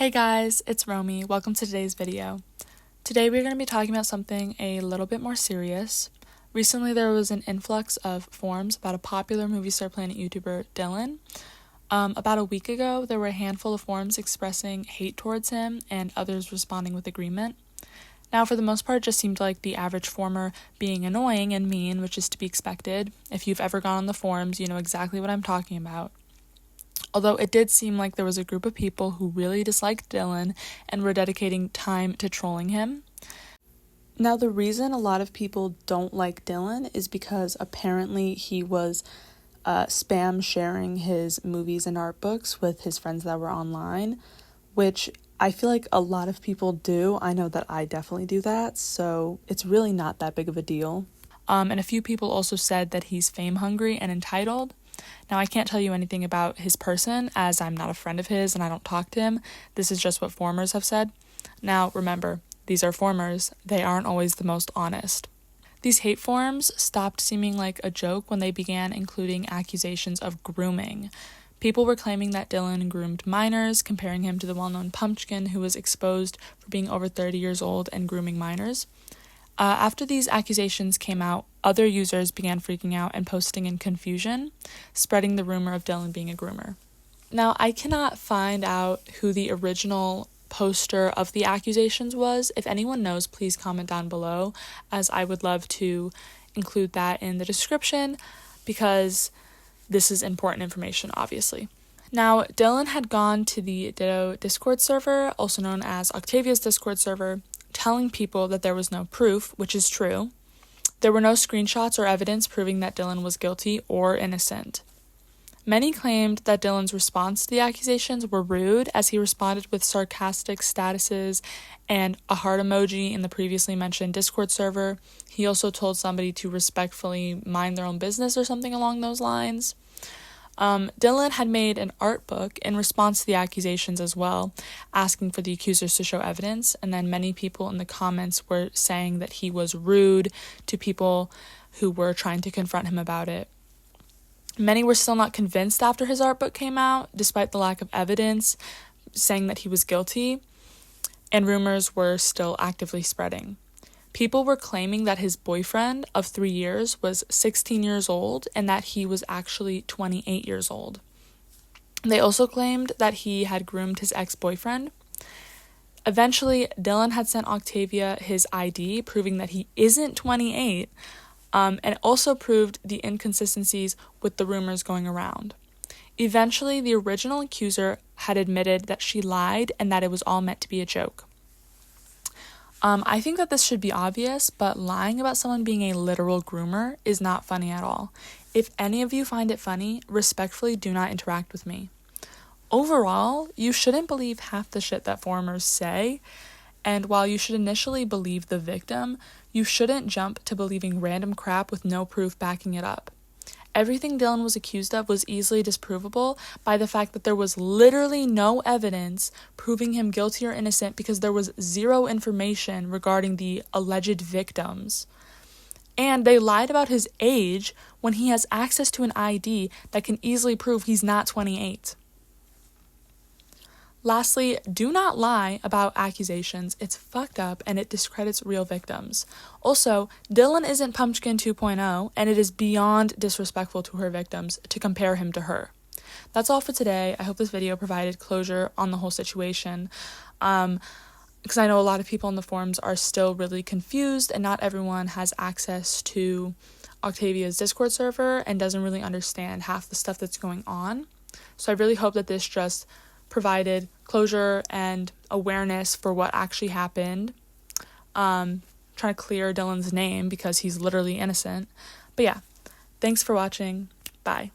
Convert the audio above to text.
Hey guys, it's Romy. Welcome to today's video. Today we're going to be talking about something a little bit more serious. Recently there was an influx of forums about a popular movie star planet YouTuber, Dylon. About a week ago, there were a handful of forums expressing hate towards him and others responding with agreement. Now, for the most part, it just seemed like the average former being annoying and mean, which is to be expected. If you've ever gone on the forums, you know exactly what I'm talking about. Although it did seem like there was a group of people who really disliked Dylon and were dedicating time to trolling him. Now, the reason a lot of people don't like Dylon is because apparently he was spam sharing his movies and art books with his friends that were online, which I feel like a lot of people do. I know that I definitely do that, so it's really not that big of a deal. And a few people also said that he's fame hungry and entitled. Now, I can't tell you anything about his person as I'm not a friend of his and I don't talk to him. This is just what formers have said. Now, remember, these are formers. They aren't always the most honest. These hate forums stopped seeming like a joke when they began including accusations of grooming. People were claiming that Dylon groomed minors, comparing him to the well-known Pumpkin who was exposed for being over 30 years old and grooming minors. After these accusations came out, other users began freaking out and posting in confusion, spreading the rumor of Dylon being a groomer. Now, I cannot find out who the original poster of the accusations was. If anyone knows, please comment down below, as I would love to include that in the description, because this is important information, obviously. Now, Dylon had gone to the Ditto Discord server, also known as Octavia's Discord server, telling people that there was no proof, which is true. There were no screenshots or evidence proving that Dylon was guilty or innocent. Many claimed that Dylon's response to the accusations were rude, as he responded with sarcastic statuses and a heart emoji in the previously mentioned Discord server. He also told somebody to respectfully mind their own business or something along those lines. Dylon had made an art book in response to the accusations as well, asking for the accusers to show evidence, and then many people in the comments were saying that he was rude to people who were trying to confront him about it. Many were still not convinced after his art book came out, despite the lack of evidence, saying that he was guilty, and rumors were still actively spreading. People were claiming that his boyfriend of 3 years was 16 years old and that he was actually 28 years old. They also claimed that he had groomed his ex-boyfriend. Eventually, Dylon had sent Octavia his ID, proving that he isn't 28, and also proved the inconsistencies with the rumors going around. Eventually, the original accuser had admitted that she lied and that it was all meant to be a joke. I think that this should be obvious, but lying about someone being a literal groomer is not funny at all. If any of you find it funny, respectfully do not interact with me. Overall, you shouldn't believe half the shit that formers say, and while you should initially believe the victim, you shouldn't jump to believing random crap with no proof backing it up. Everything Dylon was accused of was easily disprovable by the fact that there was literally no evidence proving him guilty or innocent because there was zero information regarding the alleged victims. And they lied about his age when he has access to an ID that can easily prove he's not 28. Lastly, do not lie about accusations. It's fucked up and it discredits real victims. Also, Dylon isn't Pumpkin 2.0, and it is beyond disrespectful to her victims to compare him to her. That's all for today. I hope this video provided closure on the whole situation, because I know a lot of people in the forums are still really confused and not everyone has access to Octavia's Discord server and doesn't really understand half the stuff that's going on. So I really hope that this just provided closure and awareness for what actually happened. Trying to clear Dylon's name because he's literally innocent. But yeah, thanks for watching. Bye.